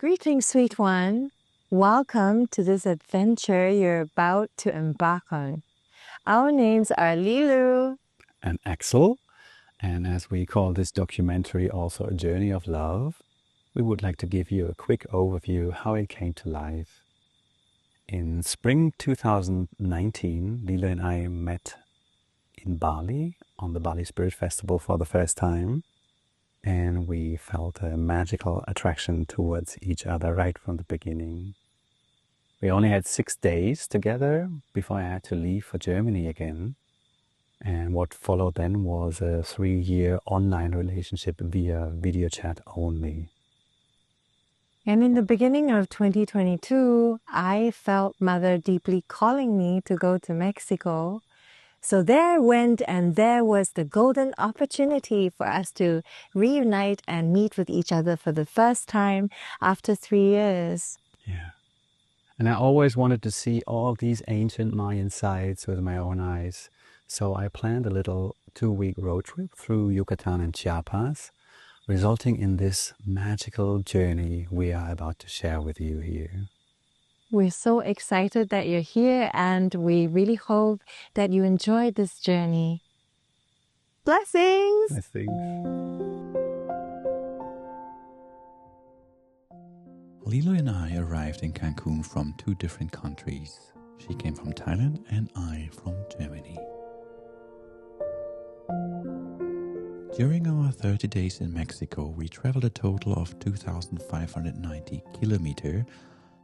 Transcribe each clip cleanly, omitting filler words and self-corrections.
Greetings, sweet one. Welcome to this adventure you're about to embark on. Our names are Leeliu and Axel, and as we call this documentary also a journey of love, we would like to give you a quick overview how it came to life. In spring 2019, Leeliu and I met in Bali on the Balispirit Festival for the first time, and we felt a magical attraction towards each other right from the beginning. We only had 6 days together before I had to leave for Germany again. And what followed then was a 3-year online relationship via video chat only. And in the beginning of 2022, I felt Mother deeply calling me to go to Mexico. So there was the golden opportunity for us to reunite and meet with each other for the first time after 3 years. Yeah. And I always wanted to see all these ancient Mayan sites with my own eyes. So I planned a little 2-week road trip through Yucatan and Chiapas, resulting in this magical journey we are about to share with you here. We're so excited that you're here, and we really hope that you enjoyed this journey. Blessings! Blessings. Leeliu and I arrived in Cancun from 2 different countries. She came from Thailand and I from Germany. During our 30 days in Mexico, we traveled a total of 2,590 kilometers,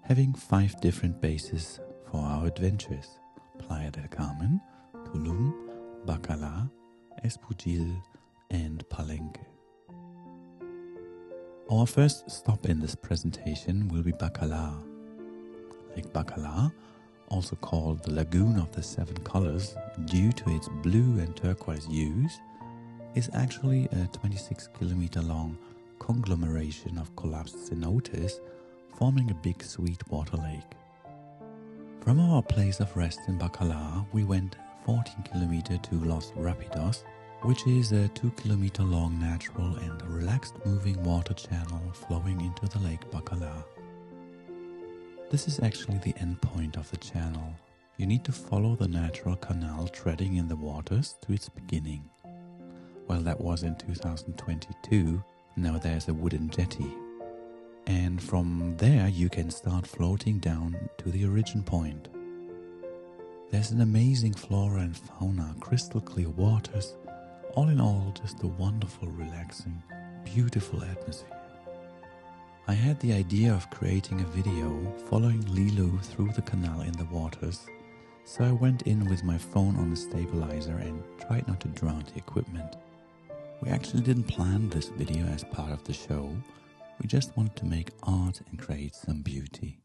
having 5 different bases for our adventures: Playa del Carmen, Tulum, Bacalar, Espujil, and Palenque. Our first stop in this presentation will be Bacalar. Lake Bacalar, also called the Lagoon of the 7 colors due to its blue and turquoise hues, is actually a 26-kilometer long conglomeration of collapsed cenotes forming a big sweet water lake. From our place of rest in Bacalar, we went 14 kilometers to Los Rapidos, which is a 2-kilometer long natural and relaxed moving water channel flowing into the lake Bacalar. This is actually the end point of the channel. You need to follow the natural canal treading in the waters to its beginning. Well, that was in 2022, now there's a wooden jetty. And from there you can start floating down to the origin point. There's an amazing flora and fauna, crystal clear waters, all in all just a wonderful, relaxing, beautiful atmosphere. I had the idea of creating a video following Leeliu through the canal in the waters, so I went in with my phone on a stabilizer and tried not to drown the equipment. We actually didn't plan this video as part of the show, we just wanted to make art and create some beauty.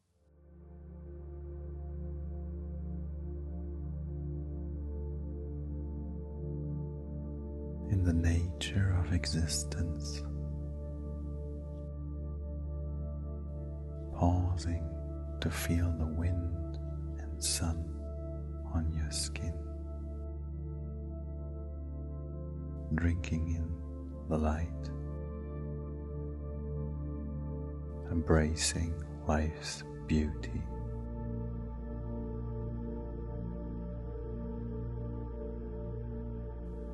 In the nature of existence, pausing to feel the wind and sun on your skin, drinking in the light, embracing life's beauty.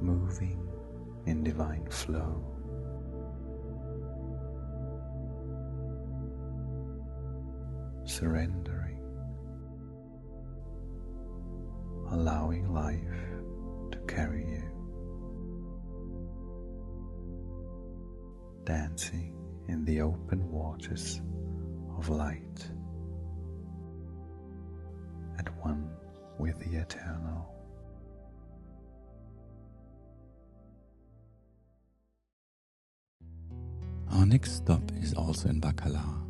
Moving in divine flow. Surrendering, allowing life to carry you. Dancing in the open waters of light, at one with the eternal. Our next stop is also in Bacalar.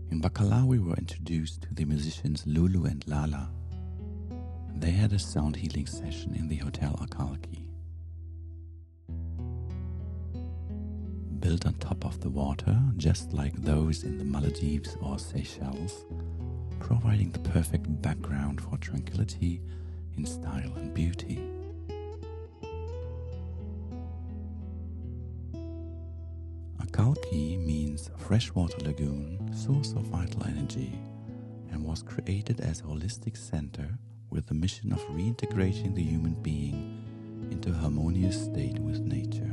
In Bacalar we were introduced to the musicians Lulu and Lala. They had a sound healing session in the Hotel Akalki. Built on top of the water, just like those in the Maldives or Seychelles, providing the perfect background for tranquility in style and beauty. Akalki means freshwater lagoon, source of vital energy, and was created as a holistic center with the mission of reintegrating the human being into a harmonious state with nature.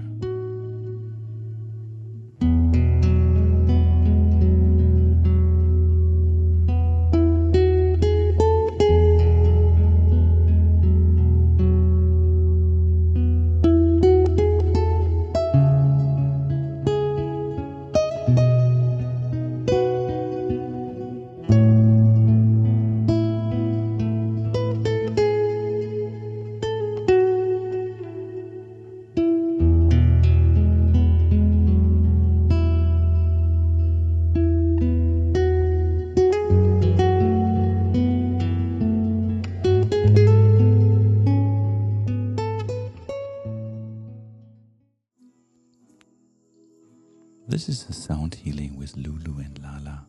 This is a sound healing with Lulu and Lala.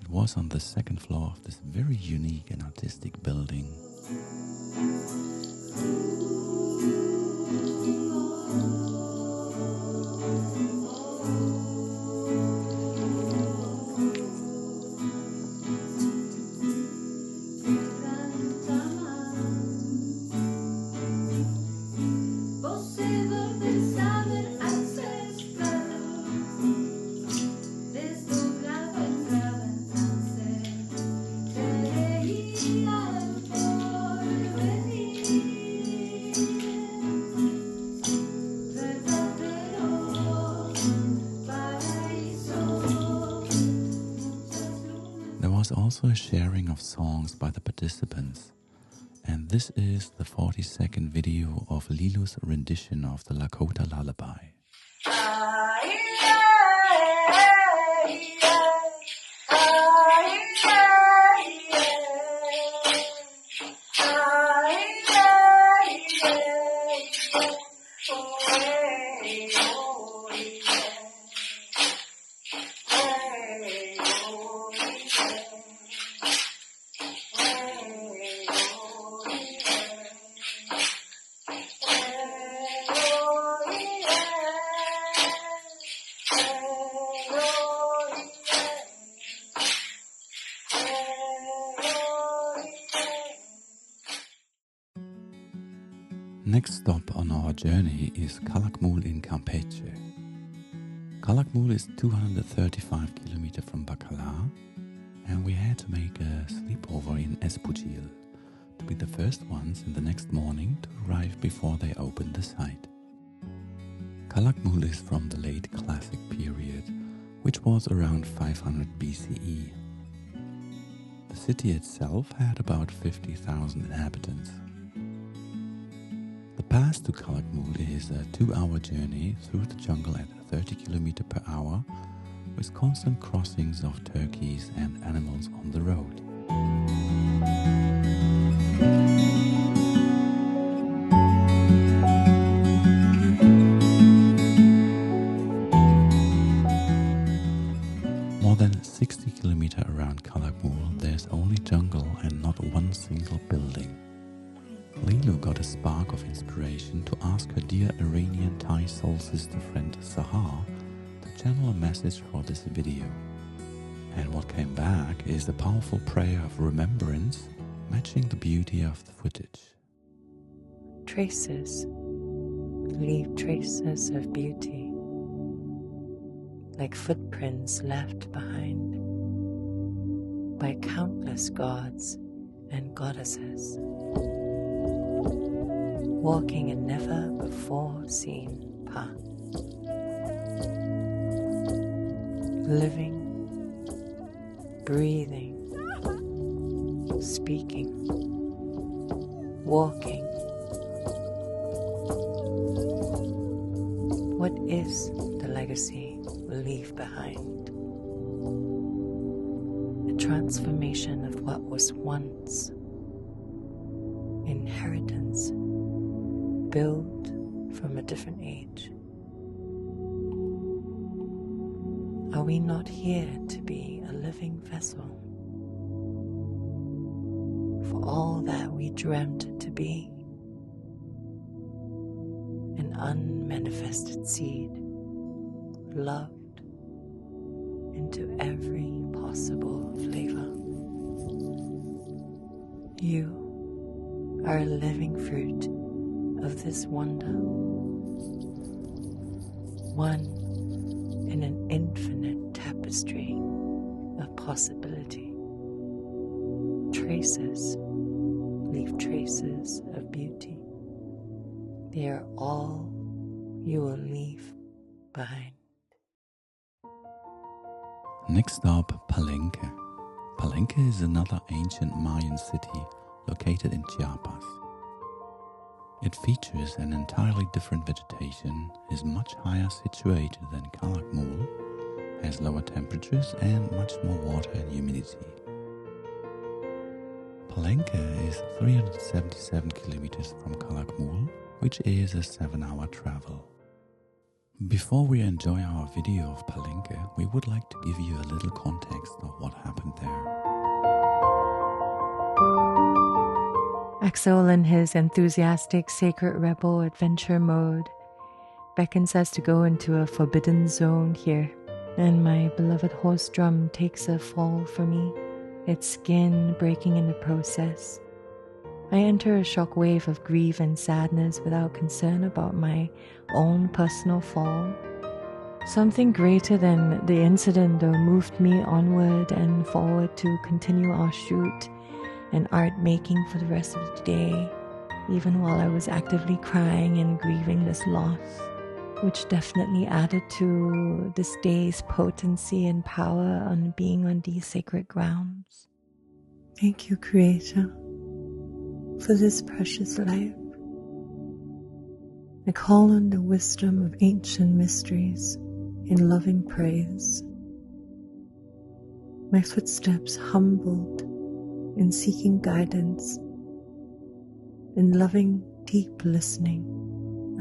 It was on the second floor of this very unique and artistic building. Also a sharing of songs by the participants, and this is the 40-second video of Leeliu's rendition of the Lakota lullaby. Next stop on our journey is Calakmul in Campeche. Calakmul is 235 kilometers from Bacalar, and we had to make a sleepover in Espujil to be the first ones in the next morning to arrive before they opened the site. Calakmul is from the late Classic period, which was around 500 BCE. The city itself had about 50,000 inhabitants. The pass to Calakmul is a 2-hour journey through the jungle at 30 km per hour, with constant crossings of turkeys and animals on the road. More than 60 km around Calakmul, there's only jungle and not one single building. Leeliu got a spark of inspiration to ask her dear Iranian Thai soul sister friend Sahar to channel a message for this video. And what came back is a powerful prayer of remembrance matching the beauty of the footage. Traces leave traces of beauty, like footprints left behind by countless gods and goddesses, walking a never-before-seen path, living, breathing, speaking, walking. What is the legacy we'll leave behind? A transformation of what was once inheritance, built from a different age. Are we not here to be a living vessel for all that we dreamt to be? An unmanifested seed, loved, into every possible flavor. You are a living fruit of this wonder, one in an infinite tapestry of possibility. Traces leave traces of beauty. They are all you will leave behind. Next up, Palenque. Palenque is another ancient Mayan city located in Chiapas. It features an entirely different vegetation, is much higher situated than Calakmul, has lower temperatures and much more water and humidity. Palenque is 377 kilometers from Calakmul, which is a 7-hour travel. Before we enjoy our video of Palenque, we would like to give you a little context of what happened there. Axel, in his enthusiastic sacred rebel adventure mode, beckons us to go into a forbidden zone here, and my beloved horse drum takes a fall for me, its skin breaking in the process. I enter a shock wave of grief and sadness without concern about my own personal fall. Something greater than the incident though moved me onward and forward to continue our shoot and art making for the rest of the day, even while I was actively crying and grieving this loss, which definitely added to this day's potency and power on being on these sacred grounds. Thank you, Creator, for this precious life. I call on the wisdom of ancient mysteries in loving praise. My footsteps humbled in seeking guidance, in loving deep listening,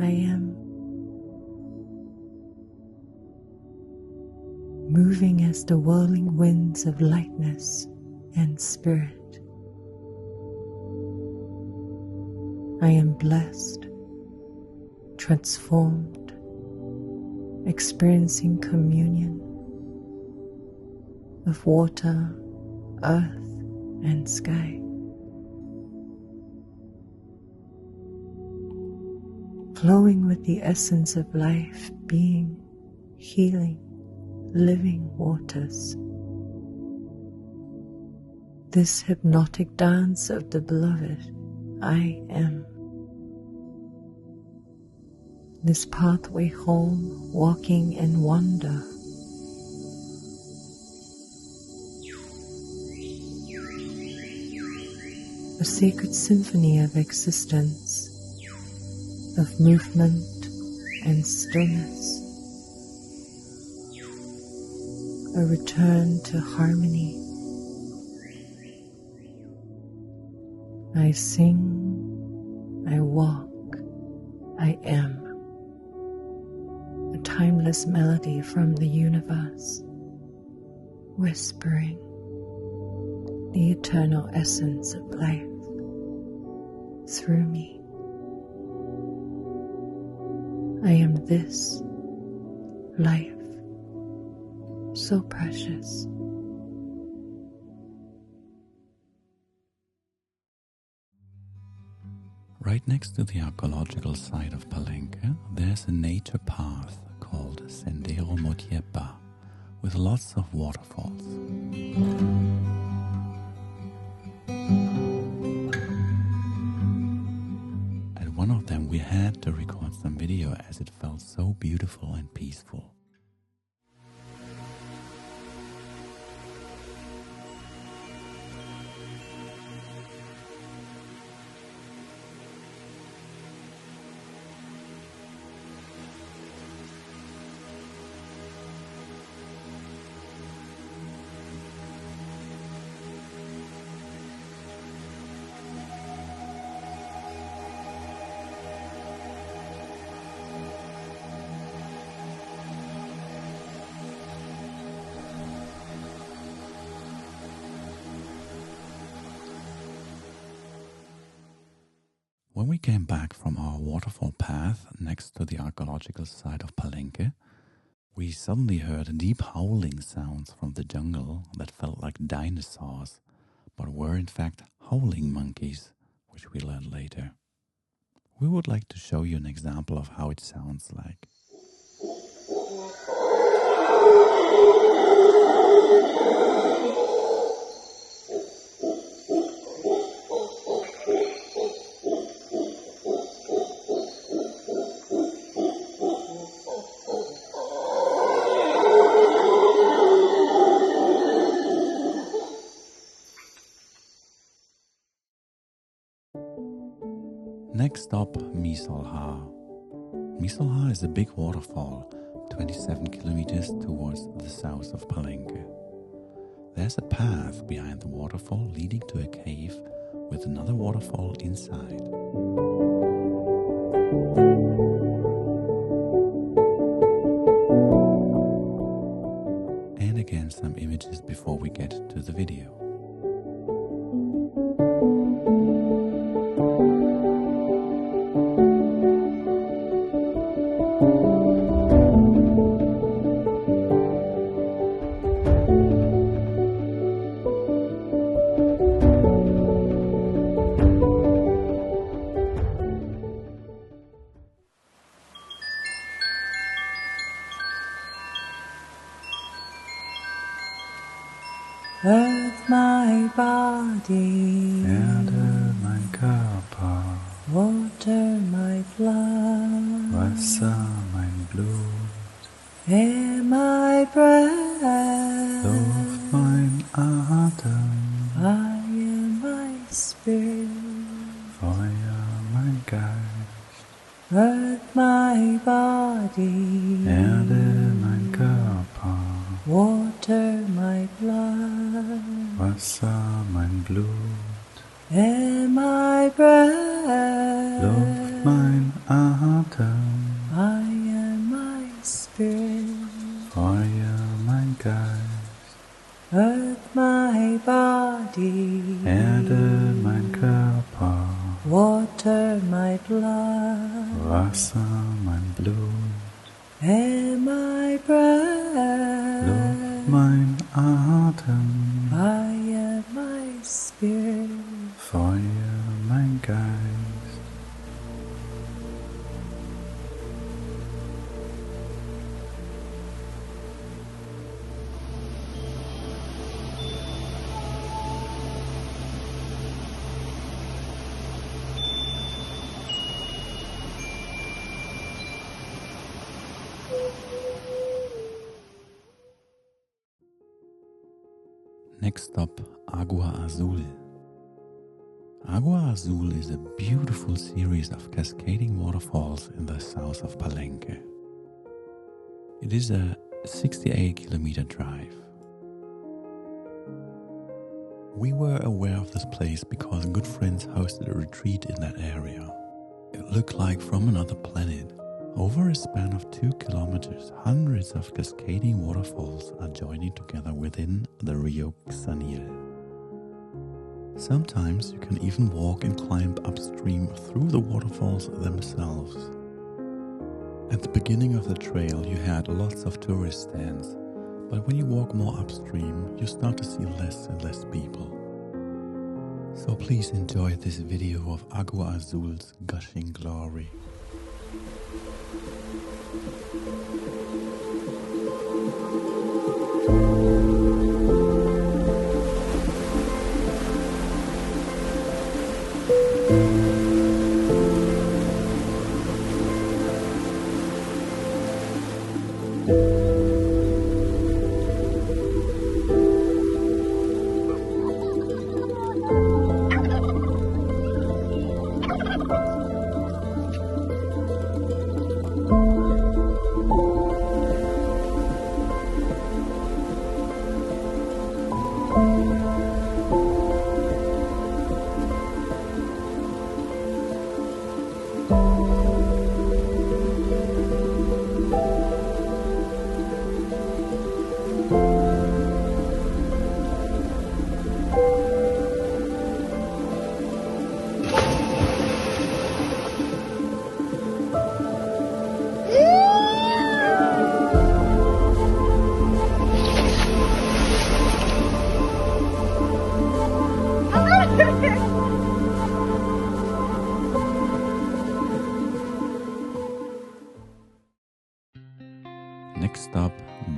I am. Moving as the whirling winds of lightness and spirit. I am blessed, transformed, experiencing communion of water, earth, and sky. Flowing with the essence of life, being, healing, living waters. This hypnotic dance of the beloved, I am. This pathway home, walking in wonder. A sacred symphony of existence, of movement and stillness. A return to harmony. I sing, I walk, I am. A timeless melody from the universe, whispering the eternal essence of life through me. I am this life, so precious. Right next to the archaeological site of Palenque, there's a nature path called Sendero Motiepa, with lots of waterfalls. At one of them we had to record some video as it felt so beautiful and peaceful. When we came back from our waterfall path next to the archaeological site of Palenque, We suddenly heard deep howling sounds from the jungle that felt like dinosaurs, but were in fact howling monkeys, which we learned later. We would like to show you an example of how it sounds like. Next stop, Misol Ha. Misol Ha is a big waterfall, 27 kilometers towards the south of Palenque. There's a path behind the waterfall leading to a cave with another waterfall inside. And again some images before we get to the video. Earth my body, Erde mein Körper, water my blood, Wasser mein Blut, air my breath, Luft mein Atem, fire my spirit, Feuer mein Geist, earth my body, Erde mein Körper, water my blood, Wasser mein Blut, air my breath, Luft mein Atem, fire my spirit, Feuer mein Geist, earth my body, Erde mein Körper, water my blood, Wasser mein Blut, air my breath, Luft mein Atem, fire my spirit, Feuer mein Geist. Next stop, Agua Azul. Agua Azul is a beautiful series of cascading waterfalls in the south of Palenque. It is a 68-kilometer drive. We were aware of this place because good friends hosted a retreat in that area. It looked like from another planet. Over a span of 2 kilometers, hundreds of cascading waterfalls are joining together within the Rio Xanil. Sometimes you can even walk and climb upstream through the waterfalls themselves. At the beginning of the trail you had lots of tourist stands, but when you walk more upstream you start to see less and less people. So please enjoy this video of Agua Azul's gushing glory.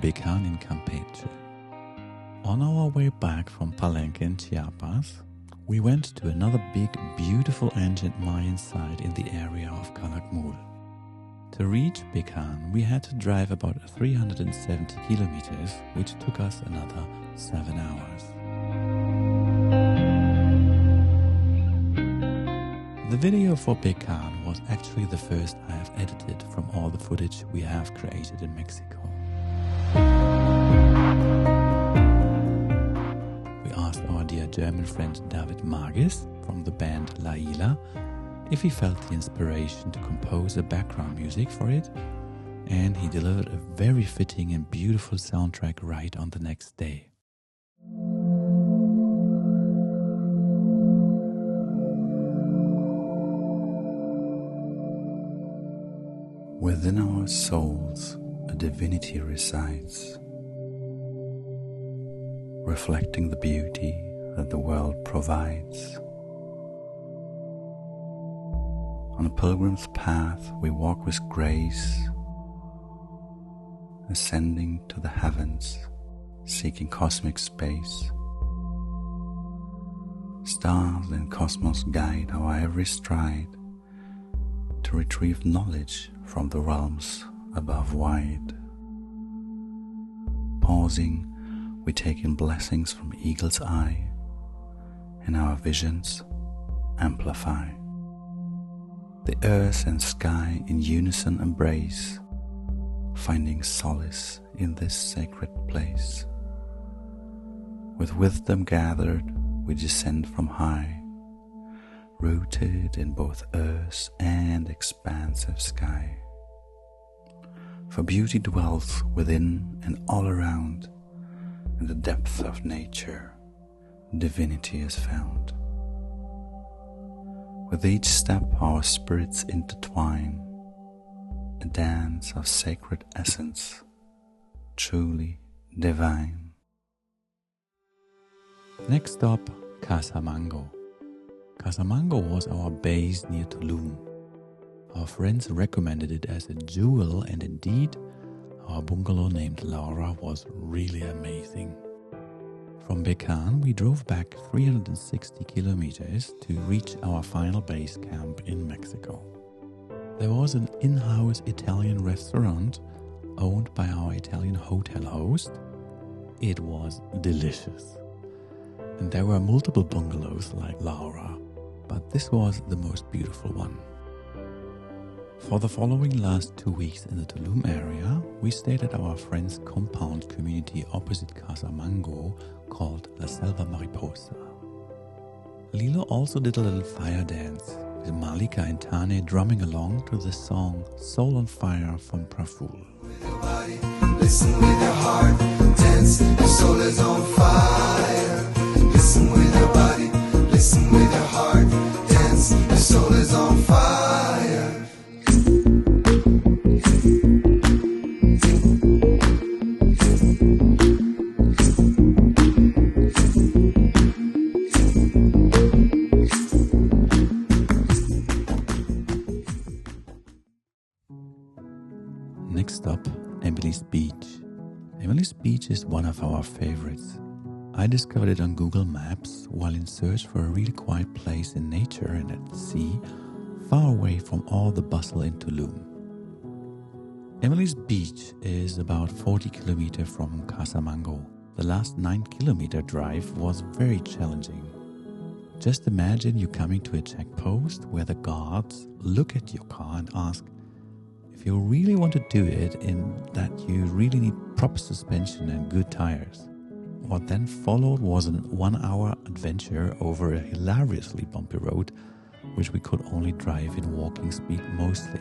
Becán in Campeche. On our way back from Palenque in Chiapas, we went to another big, beautiful ancient Mayan site in the area of Calakmul. To reach Becán, we had to drive about 370 kilometers, which took us another 7 hours. The video for Becán was actually the first I have edited from all the footage we have created in Mexico. We asked our dear German friend David Magis from the band Leeliu if he felt the inspiration to compose the background music for it, and he delivered a very fitting and beautiful soundtrack right on the next day. Within our souls, a divinity resides, reflecting the beauty that the world provides. On a pilgrim's path, we walk with grace, ascending to the heavens, seeking cosmic space. Stars and cosmos guide our every stride to retrieve knowledge from the realms above wide. Pausing, we take in blessings from eagle's eye, and our visions amplify. The earth and sky in unison embrace, finding solace in this sacred place. With wisdom gathered, we descend from high, rooted in both earth and expansive sky. For beauty dwells within and all around. In the depths of nature, divinity is found. With each step our spirits intertwine, a dance of sacred essence, truly divine. Next stop, Casa Mango. Casa Mango was our base near Tulum. Our friends recommended it as a jewel, and indeed, our bungalow named Laura was really amazing. From Becán, we drove back 360 kilometers to reach our final base camp in Mexico. There was an in-house Italian restaurant owned by our Italian hotel host. It was delicious. And there were multiple bungalows like Laura, but this was the most beautiful one. For the following last 2 weeks in the Tulum area, we stayed at our friend's compound community opposite Casa Mango called La Selva Mariposa. Lilo also did a little fire dance, with Malika and Tane drumming along to the song Soul on Fire from Praful. With your body, listen with your heart, dance, your soul is on fire. Listen with your body, listen with your heart, dance, your soul is on fire. Next up, Emily's Beach. Emily's Beach is one of our favorites. I discovered it on Google Maps while in search for a really quiet place in nature and at the sea, far away from all the bustle in Tulum. Emily's Beach is about 40 kilometers from Casa Mango. The last 9-kilometer drive was very challenging. Just imagine you coming to a checkpost where the guards look at your car and ask, if you really want to do it, in that you really need proper suspension and good tires. What then followed was an 1-hour adventure over a hilariously bumpy road, which we could only drive in walking speed mostly.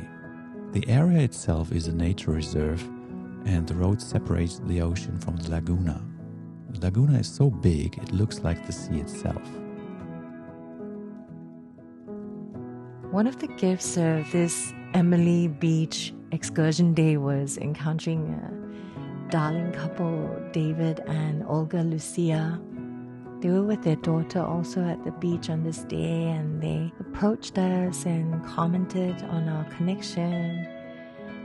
The area itself is a nature reserve, and the road separates the ocean from the Laguna. The Laguna is so big it looks like the sea itself. One of the gifts of this Emily Beach excursion day was encountering a darling couple, David and Olga Lucia. They were with their daughter also at the beach on this day, and they approached us and commented on our connection.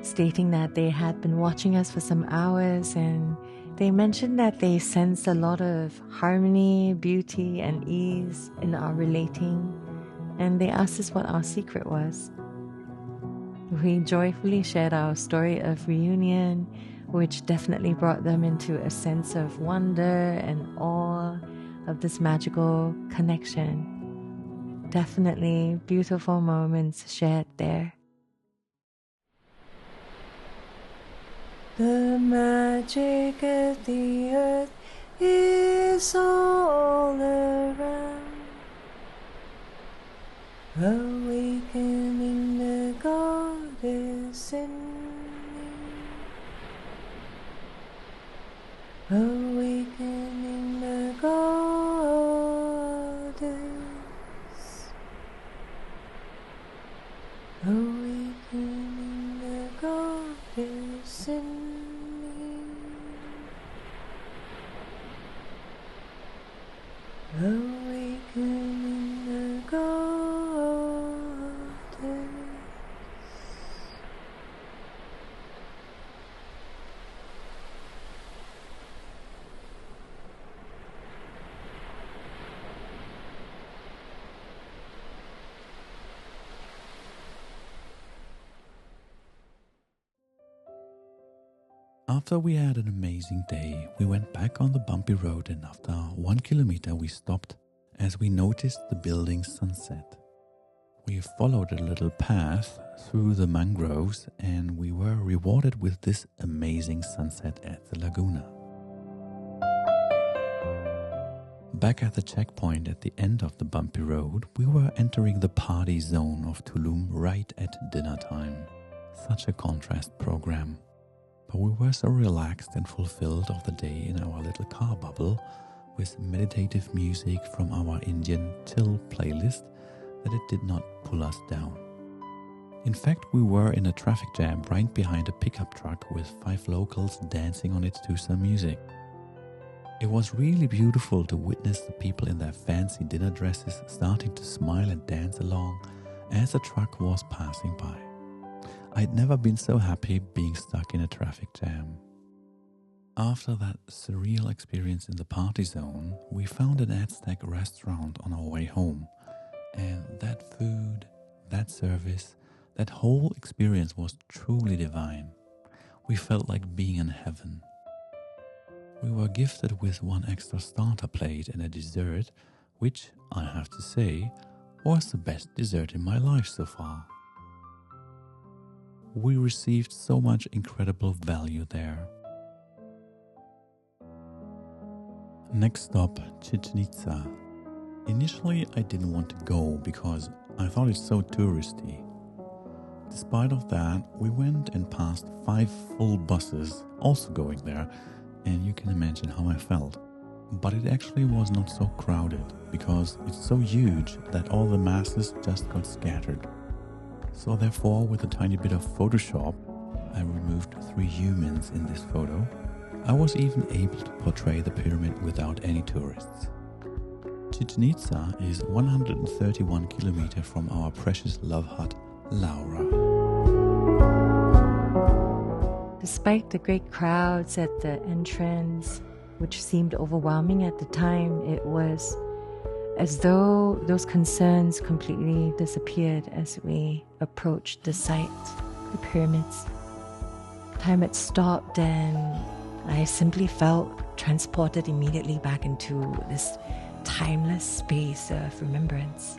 stating that they had been watching us for some hours, and they mentioned that they sensed a lot of harmony, beauty, and ease in our relating, and they asked us what our secret was. We joyfully shared our story of reunion, which definitely brought them into a sense of wonder and awe of this magical connection. Definitely beautiful moments shared there. The magic of the earth is all around, awakening the goddess in me, awakening the goddess, awakening the goddess in me. Awakening the goddess. After we had an amazing day, we went back on the bumpy road, and after 1 kilometer we stopped as we noticed the building's sunset. We followed a little path through the mangroves and we were rewarded with this amazing sunset at the Laguna. Back at the checkpoint at the end of the bumpy road, we were entering the party zone of Tulum right at dinner time. Such a contrast program. But we were so relaxed and fulfilled of the day in our little car bubble with meditative music from our Indian chill playlist that it did not pull us down. In fact, we were in a traffic jam right behind a pickup truck with 5 locals dancing on it to some music. It was really beautiful to witness the people in their fancy dinner dresses starting to smile and dance along as the truck was passing by. I'd never been so happy being stuck in a traffic jam. After that surreal experience in the party zone, we found an Aztec restaurant on our way home. And that food, that service, that whole experience was truly divine. We felt like being in heaven. We were gifted with 1 extra starter plate and a dessert, which, I have to say, was the best dessert in my life so far. We received so much incredible value there. Next stop, Chichen Itza. Initially, I didn't want to go because I thought it's so touristy. Despite of that, we went and passed 5 full buses also going there, and you can imagine how I felt. But it actually was not so crowded because it's so huge that all the masses just got scattered. So therefore, with a tiny bit of Photoshop, I removed 3 humans in this photo. I was even able to portray the pyramid without any tourists. Chichen Itza is 131 kilometers from our precious love hut, Laura. Despite the great crowds at the entrance, which seemed overwhelming at the time, it was as though those concerns completely disappeared as we approached the site, the pyramids. Time had stopped and I simply felt transported immediately back into this timeless space of remembrance.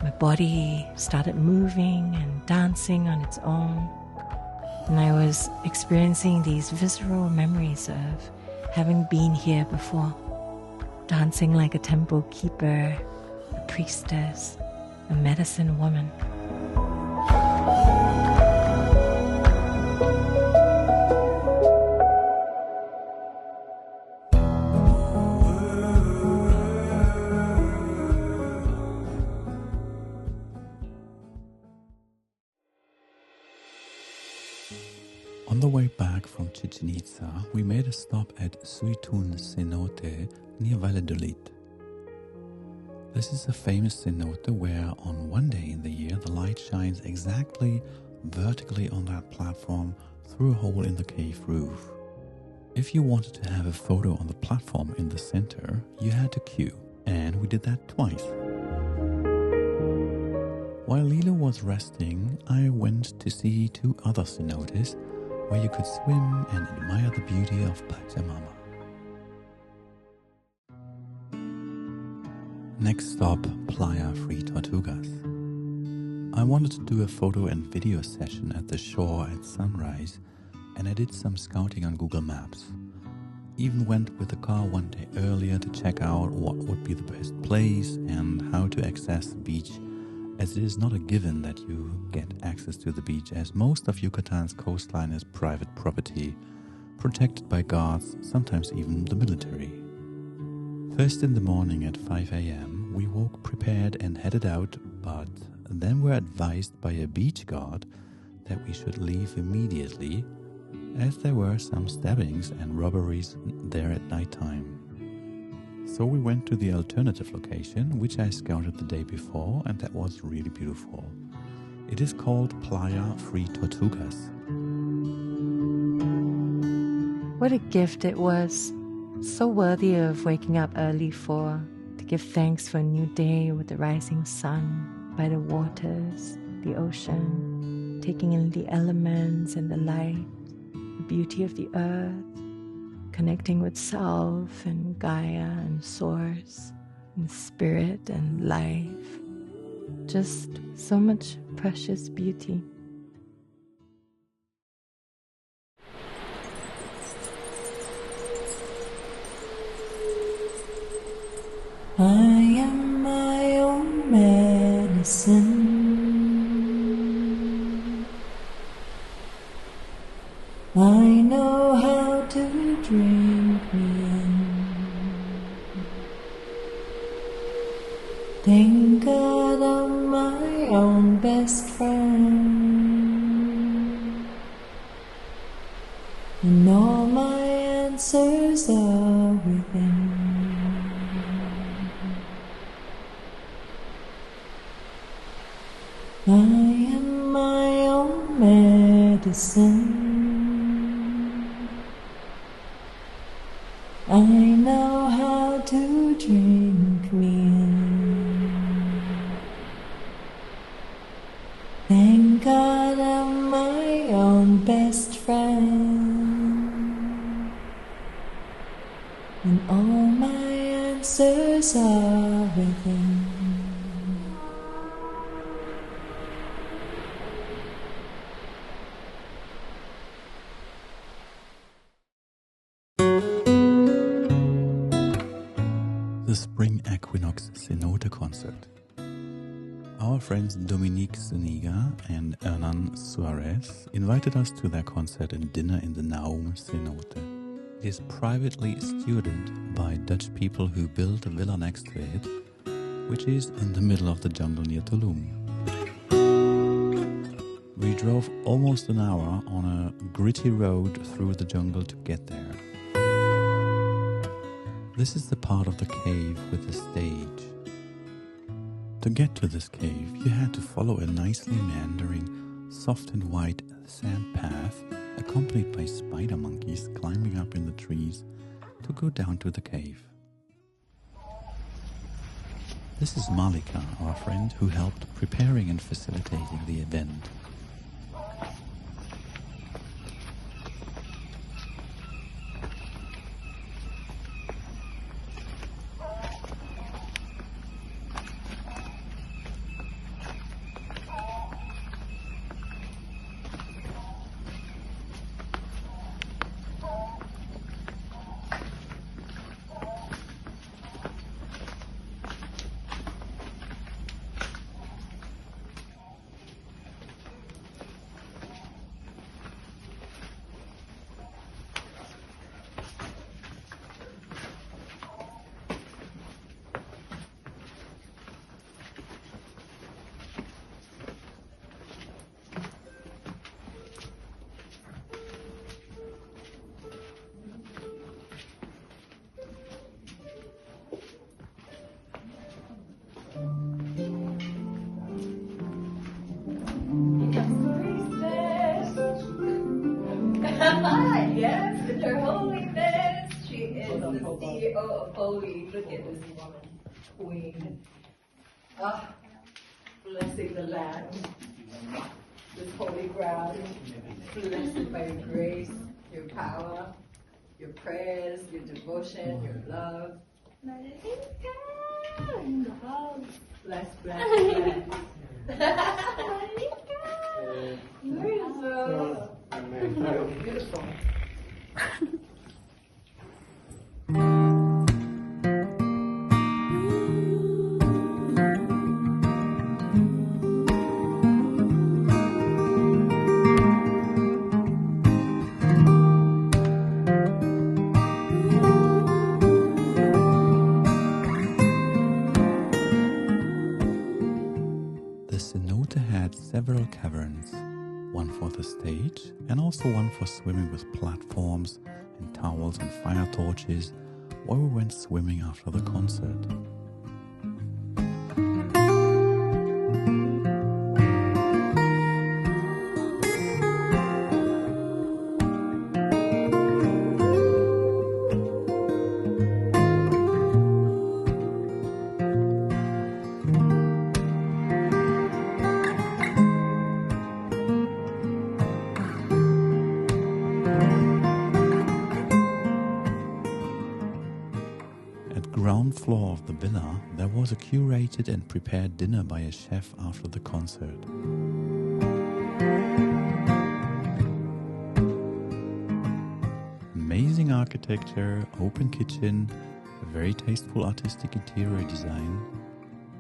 My body started moving and dancing on its own, and I was experiencing these visceral memories of having been here before. Dancing like a temple keeper, a priestess, a medicine woman. On the way back from Chichen Itza, we made a stop at Suytun Cenote near Valladolid. This is a famous cenote where on one day in the year the light shines exactly vertically on that platform through a hole in the cave roof. If you wanted to have a photo on the platform in the center, you had to queue, and we did that twice. While Leeliu was resting, I went to see 2 other cenotes where you could swim and admire the beauty of Pachamama. Next stop, Playa Free Tortugas. I wanted to do a photo and video session at the shore at sunrise, and I did some scouting on Google Maps. Even went with the car one day earlier to check out what would be the best place and how to access the beach, as it is not a given that you get access to the beach, as most of Yucatan's coastline is private property, protected by guards, sometimes even the military. First in the morning at 5 a.m. we woke prepared and headed out, but then were advised by a beach guard that we should leave immediately, as there were some stabbings and robberies there at night time. So we went to the alternative location, which I scouted the day before, and that was really beautiful. It is called Playa Free Tortugas. What a gift it was. So worthy of waking up early for, to give thanks for a new day with the rising sun, by the waters, the ocean, taking in the elements and the light, the beauty of the earth, connecting with self and Gaia and Source and spirit and life. Just so much precious beauty. I am my own medicine. I know how to drink me in. Thank God I'm my own best friend, and all my answers are within. I am my own medicine. I know how to drink me in. Thank God I'm my own best friend, and all my answers are within. The Spring Equinox Cenote concert. Our friends Dominique Zuniga and Hernan Suarez invited us to their concert and dinner in the Naum Cenote. It is privately stewarded by Dutch people who built a villa next to it, which is in the middle of the jungle near Tulum. We drove almost an hour on a gritty road through the jungle to get there. This is the part of the cave with the stage. To get to this cave, you had to follow a nicely meandering, soft and white sand path, accompanied by spider monkeys climbing up in the trees to go down to the cave. This is Malika, our friend who helped preparing and facilitating the event. miracle of holy. Look at this woman, queen. Ah, blessing the land, this holy ground, blessed by your grace, your power, your prayers, your devotion, your love. In the house. Bless, bless, bless. Beautiful. Several caverns, one for the stage and also one for swimming with platforms and towels and fire torches, where we went swimming after the concert. Floor of the villa, there was a curated and prepared dinner by a chef after the concert. Amazing architecture, open kitchen, a very tasteful artistic interior design.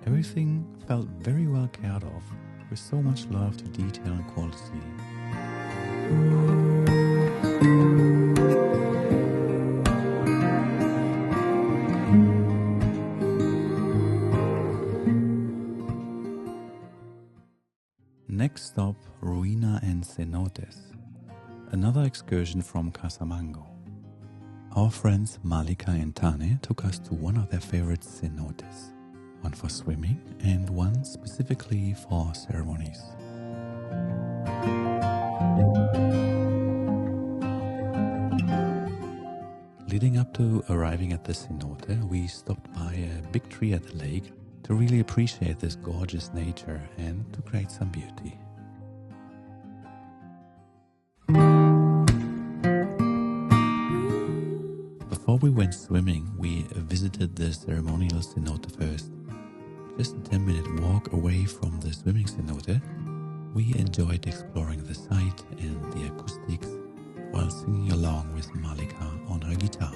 Everything felt very well cared of, with so much love to detail and quality. Next stop, Ruina and Cenotes, another excursion from Casa Mango. Our friends Malika and Tane took us to one of their favorite cenotes, one for swimming and one specifically for ceremonies. Leading up to arriving at the cenote, we stopped by a big tree at the lake to really appreciate this gorgeous nature and to create some beauty. Before we went swimming, we visited the ceremonial cenote first. Just a 10-minute walk away from the swimming cenote, we enjoyed exploring the site and the acoustics while singing along with Malika on her guitar.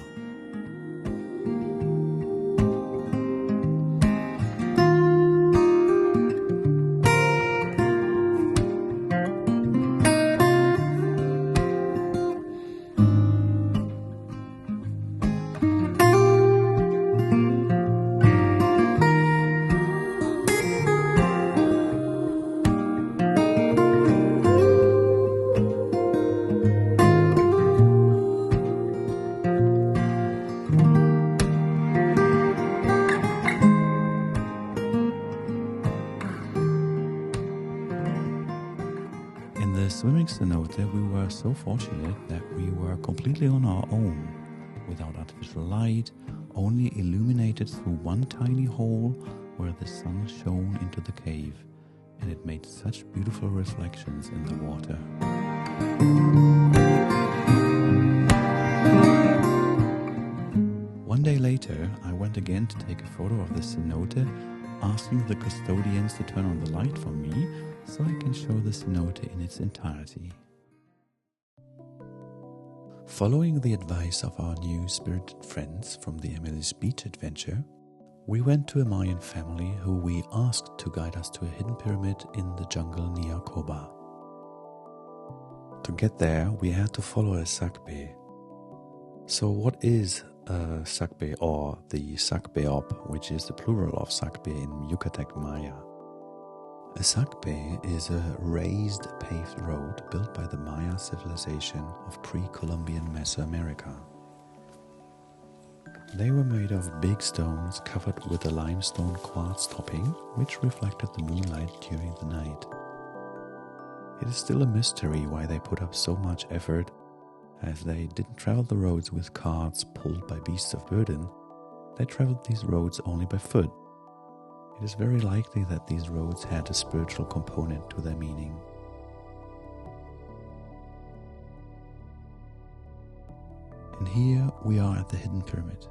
Cenote, we were so fortunate that we were completely on our own, without artificial light, only illuminated through one tiny hole where the sun shone into the cave, and it made such beautiful reflections in the water. One day later, I went again to take a photo of the cenote, asking the custodians to turn on the light for me so I can show the cenote in its entirety. Following the advice of our new spirited friends from the Emily's Beach adventure, we went to a Mayan family who we asked to guide us to a hidden pyramid in the jungle near Koba. To get there, we had to follow a Sacbé. So what is a Sacbé, or the Sacbé op, which is the plural of Sacbé in Yucatec Maya? A Sacbé is a raised paved road built by the Maya civilization of pre-Columbian Mesoamerica. They were made of big stones covered with a limestone quartz topping, which reflected the moonlight during the night. It is still a mystery why they put up so much effort, as they didn't travel the roads with carts pulled by beasts of burden, they traveled these roads only by foot. It is very likely that these roads had a spiritual component to their meaning. And here we are at the hidden pyramid.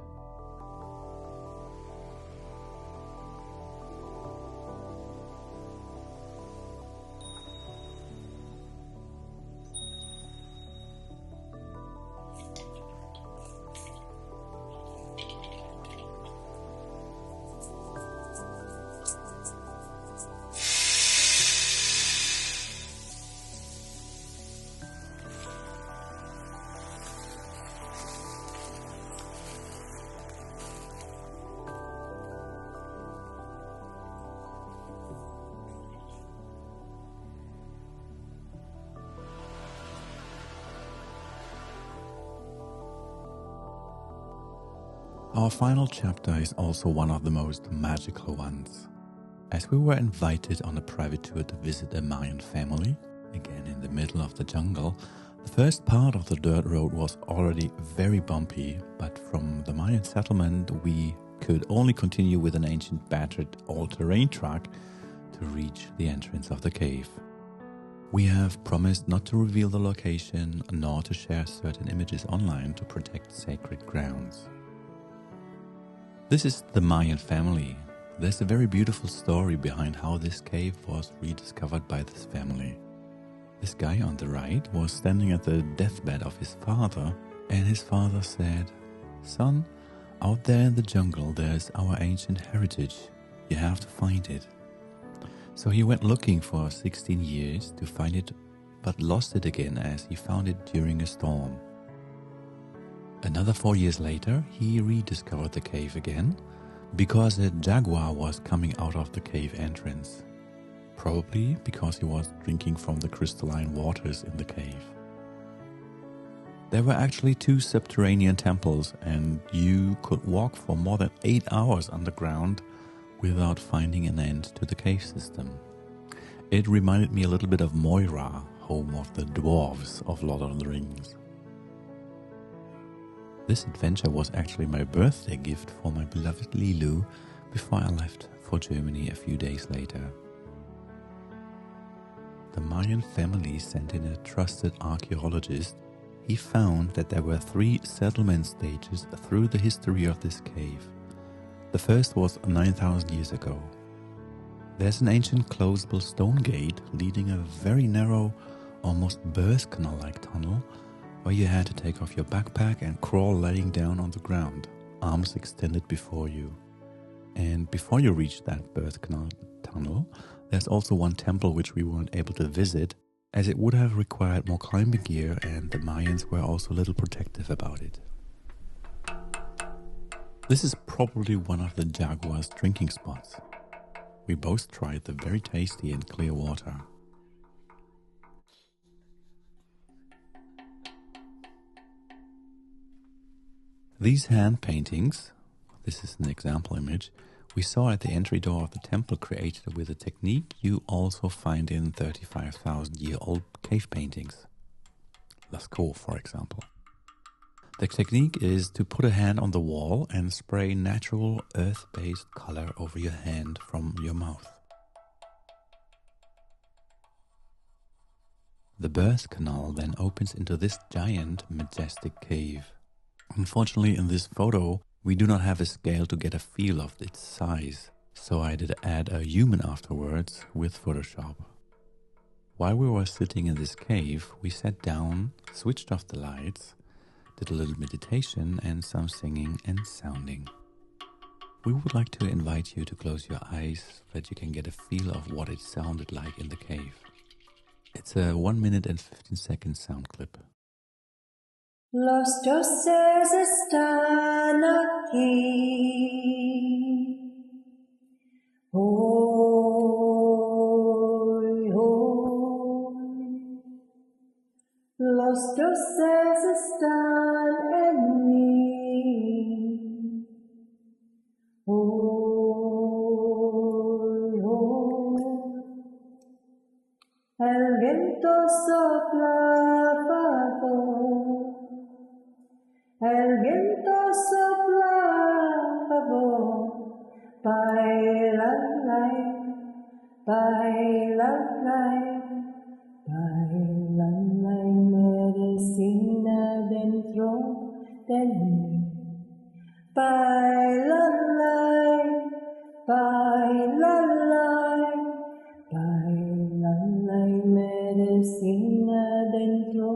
Our final chapter is also one of the most magical ones. As we were invited on a private tour to visit a Mayan family, again in the middle of the jungle, the first part of the dirt road was already very bumpy, but from the Mayan settlement we could only continue with an ancient battered all-terrain truck to reach the entrance of the cave. We have promised not to reveal the location nor to share certain images online to protect sacred grounds. This is the Mayan family. There's a very beautiful story behind how this cave was rediscovered by this family. This guy on the right was standing at the deathbed of his father, and his father said, "Son, out there in the jungle there's our ancient heritage. You have to find it." So he went looking for 16 years to find it, but lost it again as he found it during a storm. Another 4 years later, he rediscovered the cave again because a jaguar was coming out of the cave entrance. Probably because he was drinking from the crystalline waters in the cave. There were actually 2 subterranean temples, and you could walk for more than 8 hours underground without finding an end to the cave system. It reminded me a little bit of Moira, home of the dwarves of Lord of the Rings. This adventure was actually my birthday gift for my beloved Leeliu before I left for Germany a few days later. The Mayan family sent in a trusted archaeologist. He found that there were 3 settlement stages through the history of this cave. The first was 9,000 years ago. There's an ancient closable stone gate leading a very narrow, almost birth canal-like tunnel where you had to take off your backpack and crawl laying down on the ground, arms extended before you. And before you reach that birth canal tunnel, there's also one temple which we weren't able to visit, as it would have required more climbing gear, and the Mayans were also a little protective about it. This is probably one of the jaguar's drinking spots. We both tried the very tasty and clear water. These hand paintings, this is an example image, we saw at the entry door of the temple, created with a technique you also find in 35,000-year-old cave paintings. Lascaux, for example. The technique is to put a hand on the wall and spray natural earth-based color over your hand from your mouth. The birth canal then opens into this giant, majestic cave. Unfortunately, in this photo, we do not have a scale to get a feel of its size, so I did add a human afterwards with Photoshop. While we were sitting in this cave, we sat down, switched off the lights, did a little meditation and some singing and sounding. We would like to invite you to close your eyes so that you can get a feel of what it sounded like in the cave. It's a 1 minute and 15 second sound clip. Los dioses están aquí. Hoy, hoy. Los dioses están en mí. Hoy, hoy. El viento sopla favor. El viento sopla a Bye la la, bye la la, bye la la, medicina dentro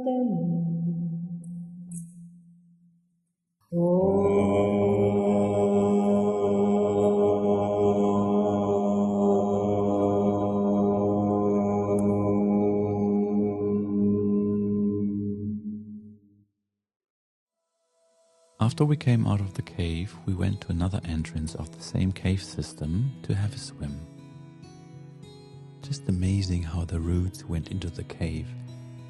de mí. After we came out of the cave, we went to another entrance of the same cave system to have a swim. Just amazing how the roots went into the cave.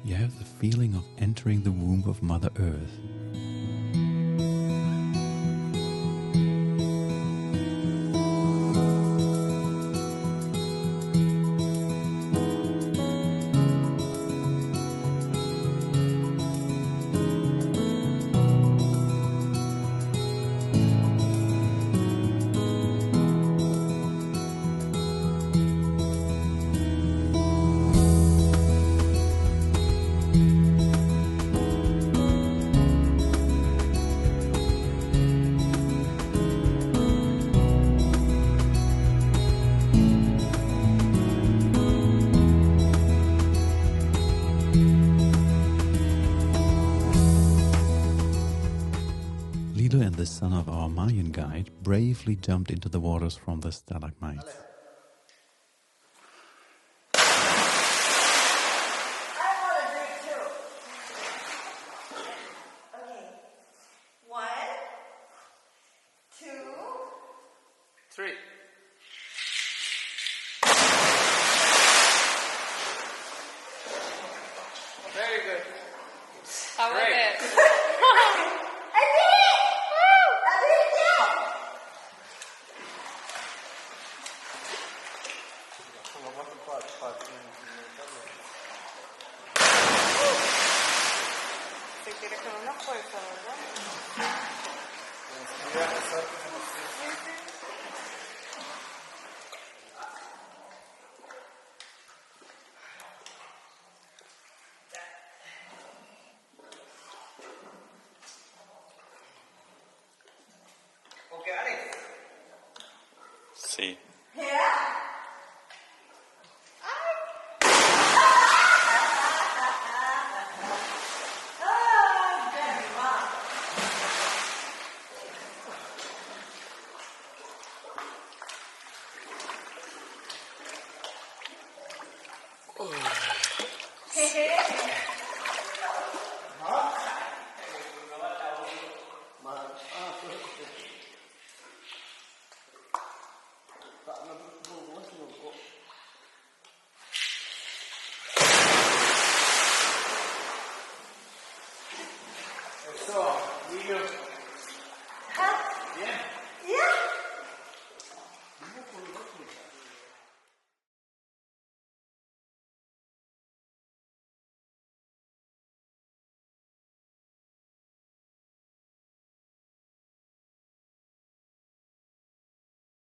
You have the feeling of entering the womb of Mother Earth. Leeliu and the son of our Mayan guide bravely jumped into the waters from the stalagmites. Sí. Yeah.